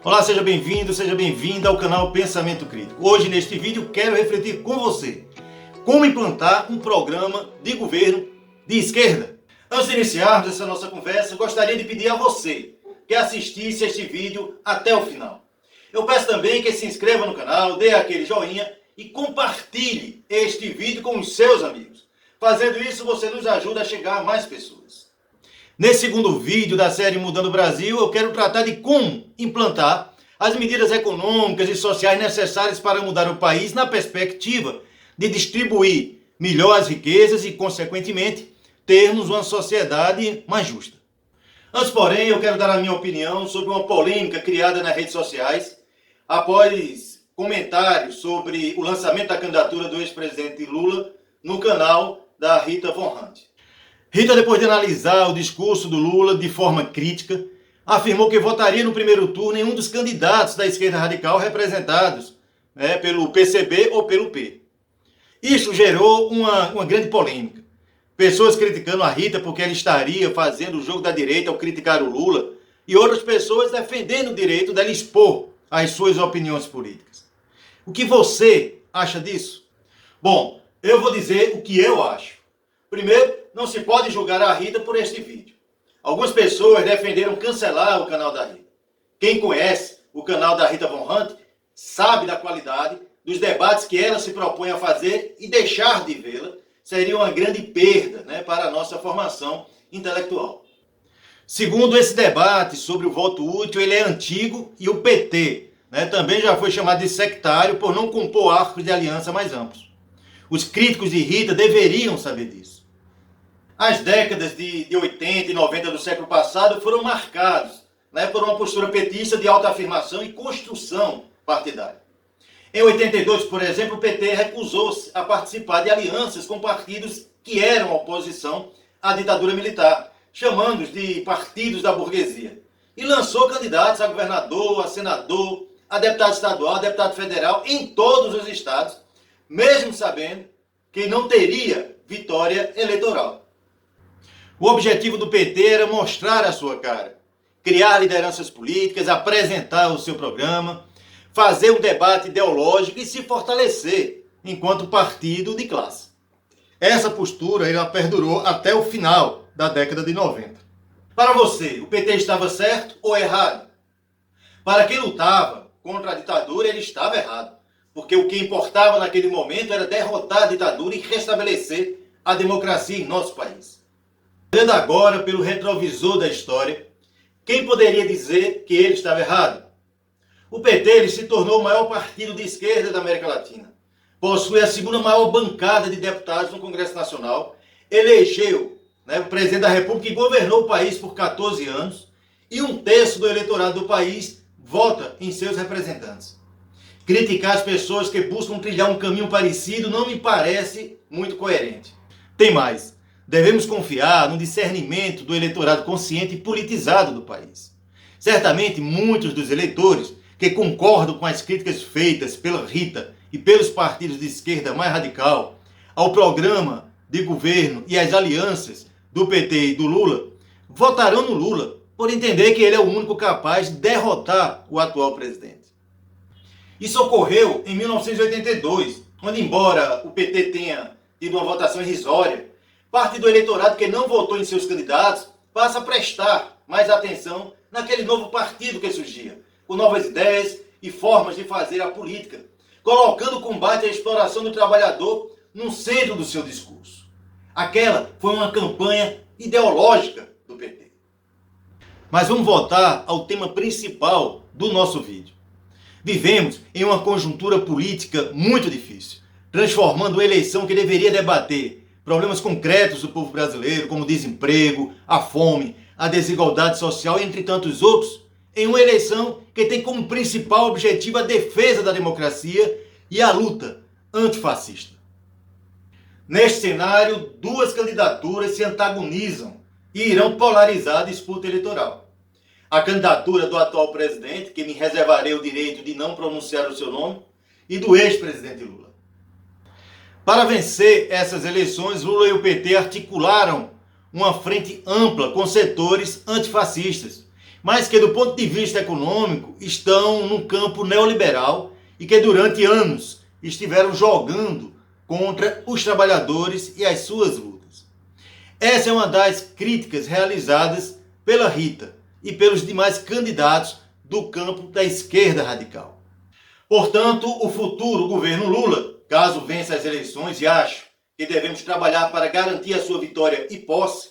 Olá, seja bem-vindo, seja bem-vinda ao canal Pensamento Crítico. Hoje, neste vídeo, quero refletir com você como implantar um programa de governo de esquerda. Antes de iniciarmos essa nossa conversa, gostaria de pedir a você que assistisse este vídeo até o final. Eu peço também que se inscreva no canal, dê aquele joinha e compartilhe este vídeo com os seus amigos. Fazendo isso, você nos ajuda a chegar a mais pessoas. Nesse segundo vídeo da série Mudando o Brasil, eu quero tratar de como implantar as medidas econômicas e sociais necessárias para mudar o país na perspectiva de distribuir melhor as riquezas e, consequentemente, termos uma sociedade mais justa. Antes, porém, eu quero dar a minha opinião sobre uma polêmica criada nas redes sociais após comentários sobre o lançamento da candidatura do ex-presidente Lula no canal da Rita Von Hunt. Rita, depois de analisar o discurso do Lula de forma crítica, afirmou que votaria no primeiro turno em um dos candidatos da esquerda radical representados pelo PCB ou pelo P. Isso gerou uma grande polêmica. Pessoas criticando a Rita porque ela estaria fazendo o jogo da direita ao criticar o Lula e outras pessoas defendendo o direito dela expor as suas opiniões políticas. O que você acha disso? Bom, eu vou dizer o que eu acho. Primeiro, não se pode julgar a Rita por este vídeo. Algumas pessoas defenderam cancelar o canal da Rita. Quem conhece o canal da Rita Von Hunt sabe da qualidade dos debates que ela se propõe a fazer, e deixar de vê-la seria uma grande perda para a nossa formação intelectual. Segundo, esse debate sobre o voto útil, ele é antigo e o PT também já foi chamado de sectário por não compor arcos de aliança mais amplos. Os críticos de Rita deveriam saber disso. As décadas de 80 e 90 do século passado foram marcados por uma postura petista de autoafirmação e construção partidária. Em 82, por exemplo, o PT recusou-se a participar de alianças com partidos que eram oposição à ditadura militar, chamando-os de partidos da burguesia, e lançou candidatos a governador, a senador, a deputado estadual, a deputado federal em todos os estados, mesmo sabendo que não teria vitória eleitoral. O objetivo do PT era mostrar a sua cara, criar lideranças políticas, apresentar o seu programa, fazer um debate ideológico e se fortalecer enquanto partido de classe. Essa postura ela perdurou até o final da década de 90. Para você, o PT estava certo ou errado? Para quem lutava contra a ditadura, ele estava errado, porque o que importava naquele momento era derrotar a ditadura e restabelecer a democracia em nosso país. Olhando agora pelo retrovisor da história, quem poderia dizer que ele estava errado? O PT ele se tornou o maior partido de esquerda da América Latina. Possui a segunda maior bancada de deputados no Congresso Nacional, elegeu o presidente da República e governou o país por 14 anos, e 1/3 do eleitorado do país vota em seus representantes. Criticar as pessoas que buscam trilhar um caminho parecido não me parece muito coerente. Tem mais. Devemos confiar no discernimento do eleitorado consciente e politizado do país. Certamente, muitos dos eleitores que concordam com as críticas feitas pela Rita e pelos partidos de esquerda mais radical ao programa de governo e às alianças do PT e do Lula, votarão no Lula por entender que ele é o único capaz de derrotar o atual presidente. Isso ocorreu em 1982, onde, embora o PT tenha tido uma votação irrisória, parte do eleitorado que não votou em seus candidatos passa a prestar mais atenção naquele novo partido que surgia, com novas ideias e formas de fazer a política, colocando o combate à exploração do trabalhador no centro do seu discurso. Aquela foi uma campanha ideológica do PT. Mas vamos voltar ao tema principal do nosso vídeo. Vivemos em uma conjuntura política muito difícil, transformando a eleição que deveria debater problemas concretos do povo brasileiro, como o desemprego, a fome, a desigualdade social, entre tantos outros, em uma eleição que tem como principal objetivo a defesa da democracia e a luta antifascista. Neste cenário, duas candidaturas se antagonizam e irão polarizar a disputa eleitoral. A candidatura do atual presidente, que me reservarei o direito de não pronunciar o seu nome, e do ex-presidente Lula. Para vencer essas eleições, Lula e o PT articularam uma frente ampla com setores antifascistas, mas que do ponto de vista econômico estão num campo neoliberal e que durante anos estiveram jogando contra os trabalhadores e as suas lutas. Essa é uma das críticas realizadas pela Rita e pelos demais candidatos do campo da esquerda radical. Portanto, o futuro governo Lula, caso vença as eleições, e acho que devemos trabalhar para garantir a sua vitória e posse,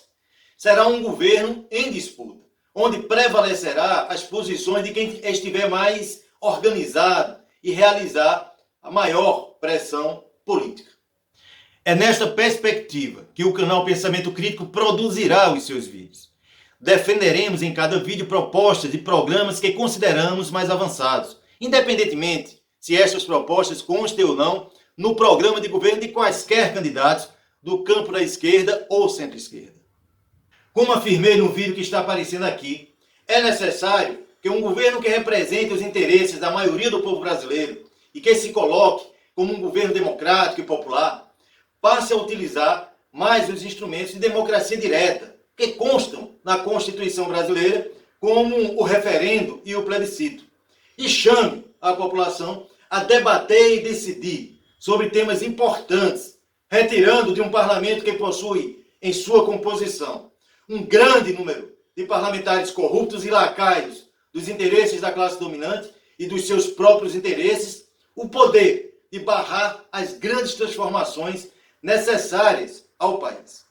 será um governo em disputa, onde prevalecerá as posições de quem estiver mais organizado e realizar a maior pressão política. É nesta perspectiva que o canal Pensamento Crítico produzirá os seus vídeos. Defenderemos em cada vídeo propostas e programas que consideramos mais avançados, independentemente se estas propostas constem ou não no programa de governo de quaisquer candidatos do campo da esquerda ou centro-esquerda. Como afirmei no vídeo que está aparecendo aqui, é necessário que um governo que represente os interesses da maioria do povo brasileiro e que se coloque como um governo democrático e popular, passe a utilizar mais os instrumentos de democracia direta, que constam na Constituição brasileira, como o referendo e o plebiscito, e chame a população a debater e decidir sobre temas importantes, retirando de um parlamento que possui em sua composição um grande número de parlamentares corruptos e lacaios dos interesses da classe dominante e dos seus próprios interesses, o poder de barrar as grandes transformações necessárias ao país.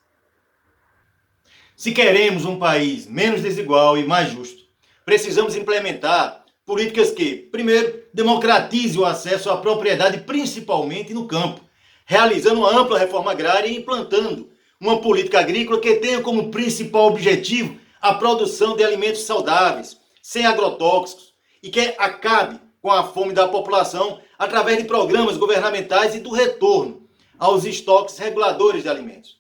Se queremos um país menos desigual e mais justo, precisamos implementar políticas que, primeiro, democratizem o acesso à propriedade, principalmente no campo, realizando uma ampla reforma agrária e implantando uma política agrícola que tenha como principal objetivo a produção de alimentos saudáveis, sem agrotóxicos, e que acabe com a fome da população através de programas governamentais e do retorno aos estoques reguladores de alimentos.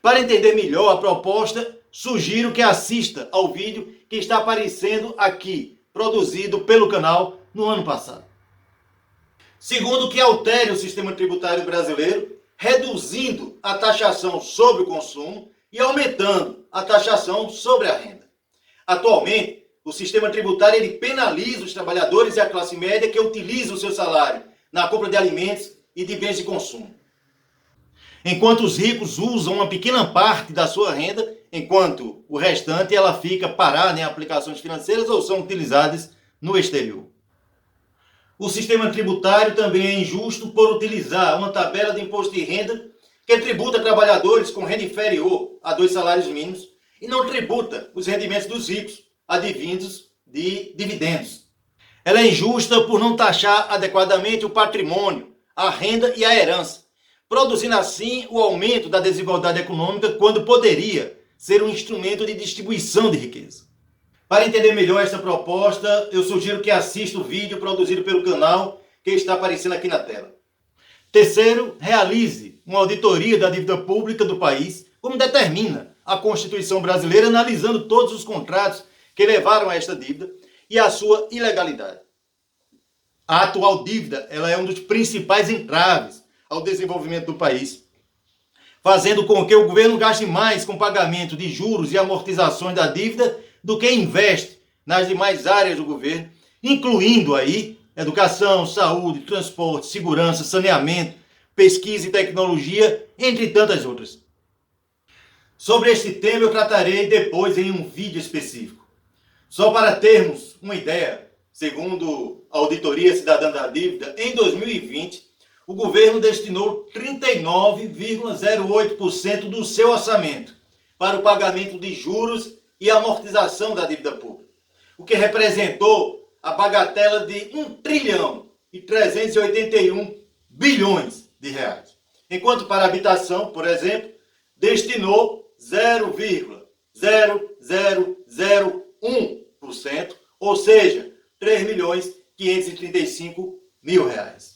Para entender melhor a proposta, sugiro que assista ao vídeo que está aparecendo aqui, produzido pelo canal no ano passado. Segundo, que altere o sistema tributário brasileiro, reduzindo a taxação sobre o consumo e aumentando a taxação sobre a renda. Atualmente, o sistema tributário ele penaliza os trabalhadores e a classe média que utilizam o seu salário na compra de alimentos e de bens de consumo. Enquanto os ricos usam uma pequena parte da sua renda, enquanto o restante ela fica parada em aplicações financeiras ou são utilizadas no exterior. O sistema tributário também é injusto por utilizar uma tabela de imposto de renda que tributa trabalhadores com renda inferior a 2 salários mínimos e não tributa os rendimentos dos ricos advindos de dividendos. Ela é injusta por não taxar adequadamente o patrimônio, a renda e a herança, produzindo assim o aumento da desigualdade econômica quando poderia ser um instrumento de distribuição de riqueza. Para entender melhor essa proposta, eu sugiro que assista o vídeo produzido pelo canal que está aparecendo aqui na tela. Terceiro, realize uma auditoria da dívida pública do país, como determina a Constituição brasileira, analisando todos os contratos que levaram a esta dívida e a sua ilegalidade. A atual dívida ela é um dos principais entraves ao desenvolvimento do país, fazendo com que o governo gaste mais com pagamento de juros e amortizações da dívida do que investe nas demais áreas do governo, incluindo aí educação, saúde, transporte, segurança, saneamento, pesquisa e tecnologia, entre tantas outras. Sobre este tema eu tratarei depois em um vídeo específico. Só para termos uma ideia, segundo a Auditoria Cidadã da Dívida, em 2020, o governo destinou 39,08% do seu orçamento para o pagamento de juros e amortização da dívida pública, o que representou a bagatela de 1,381 bilhões de reais. Enquanto para a habitação, por exemplo, destinou 0,0001%, ou seja, 3.535.000 reais.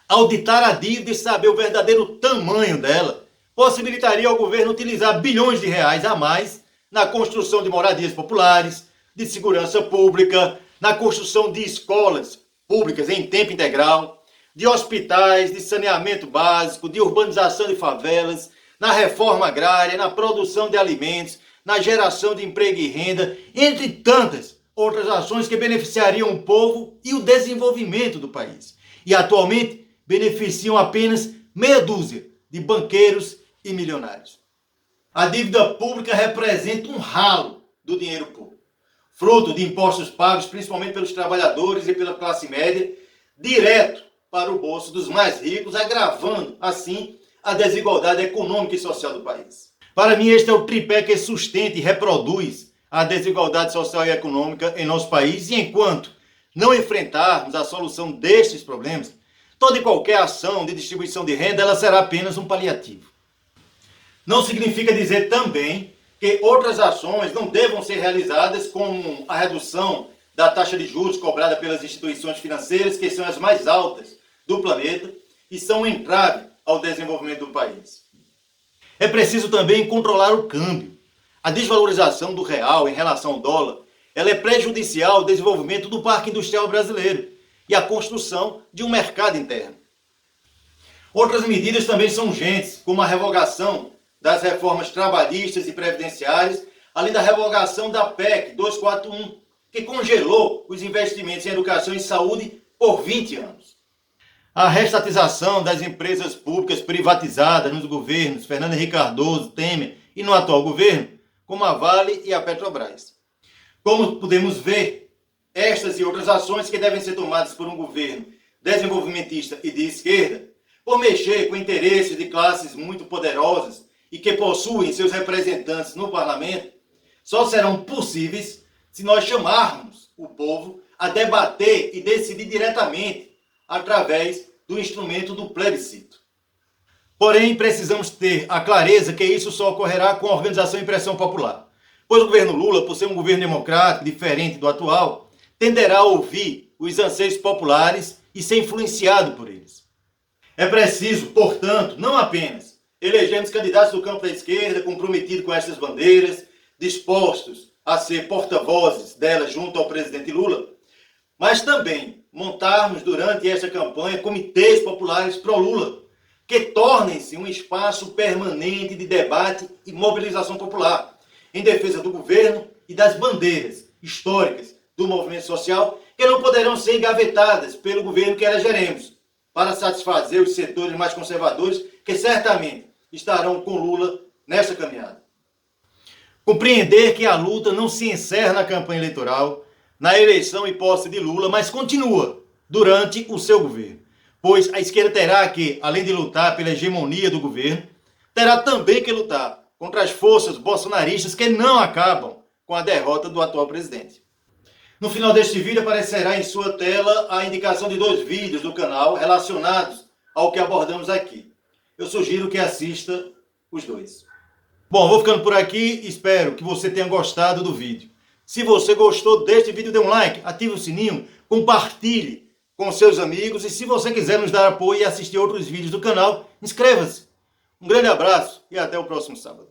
Auditar a dívida e saber o verdadeiro tamanho dela possibilitaria ao governo utilizar bilhões de reais a mais na construção de moradias populares, de segurança pública, na construção de escolas públicas em tempo integral, de hospitais, de saneamento básico, de urbanização de favelas, na reforma agrária, na produção de alimentos, na geração de emprego e renda, entre tantas outras ações que beneficiariam o povo e o desenvolvimento do país. E atualmente beneficiam apenas meia dúzia de banqueiros e milionários. A dívida pública representa um ralo do dinheiro público, fruto de impostos pagos principalmente pelos trabalhadores e pela classe média, direto para o bolso dos mais ricos, agravando assim a desigualdade econômica e social do país. Para mim, este é o tripé que sustenta e reproduz a desigualdade social e econômica em nosso país, e enquanto não enfrentarmos a solução destes problemas, toda e qualquer ação de distribuição de renda ela será apenas um paliativo. Não significa dizer também que outras ações não devam ser realizadas, como a redução da taxa de juros cobrada pelas instituições financeiras, que são as mais altas do planeta e são um entrave ao desenvolvimento do país. É preciso também controlar o câmbio. A desvalorização do real em relação ao dólar, ela é prejudicial ao desenvolvimento do parque industrial brasileiro e à construção de um mercado interno. Outras medidas também são urgentes, como a revogação das reformas trabalhistas e previdenciárias, além da revogação da PEC 241, que congelou os investimentos em educação e saúde por 20 anos. A restatização das empresas públicas privatizadas nos governos Fernando Henrique Cardoso, Temer e no atual governo, como a Vale e a Petrobras. Como podemos ver, estas e outras ações que devem ser tomadas por um governo desenvolvimentista e de esquerda, por mexer com interesses de classes muito poderosas e que possuem seus representantes no parlamento, só serão possíveis se nós chamarmos o povo a debater e decidir diretamente através do instrumento do plebiscito. Porém, precisamos ter a clareza que isso só ocorrerá com a organização e pressão popular, pois o governo Lula, por ser um governo democrático diferente do atual, tenderá a ouvir os anseios populares e ser influenciado por eles. É preciso, portanto, não apenas elegermos candidatos do campo da esquerda comprometidos com estas bandeiras, dispostos a ser porta-vozes delas junto ao presidente Lula, mas também montarmos durante esta campanha comitês populares pró-Lula, que tornem-se um espaço permanente de debate e mobilização popular, em defesa do governo e das bandeiras históricas do movimento social, que não poderão ser engavetadas pelo governo que elegeremos, para satisfazer os setores mais conservadores, que certamente estarão com Lula nesta caminhada. Compreender que a luta não se encerra na campanha eleitoral, na eleição e posse de Lula, mas continua durante o seu governo. Pois a esquerda terá que, além de lutar pela hegemonia do governo, terá também que lutar contra as forças bolsonaristas que não acabam com a derrota do atual presidente. No final deste vídeo aparecerá em sua tela a indicação de 2 vídeos do canal relacionados ao que abordamos aqui. Eu sugiro que assista os 2. Bom, vou ficando por aqui, espero que você tenha gostado do vídeo. Se você gostou deste vídeo, dê um like, ative o sininho, compartilhe com seus amigos e se você quiser nos dar apoio e assistir outros vídeos do canal, inscreva-se. Um grande abraço e até o próximo sábado.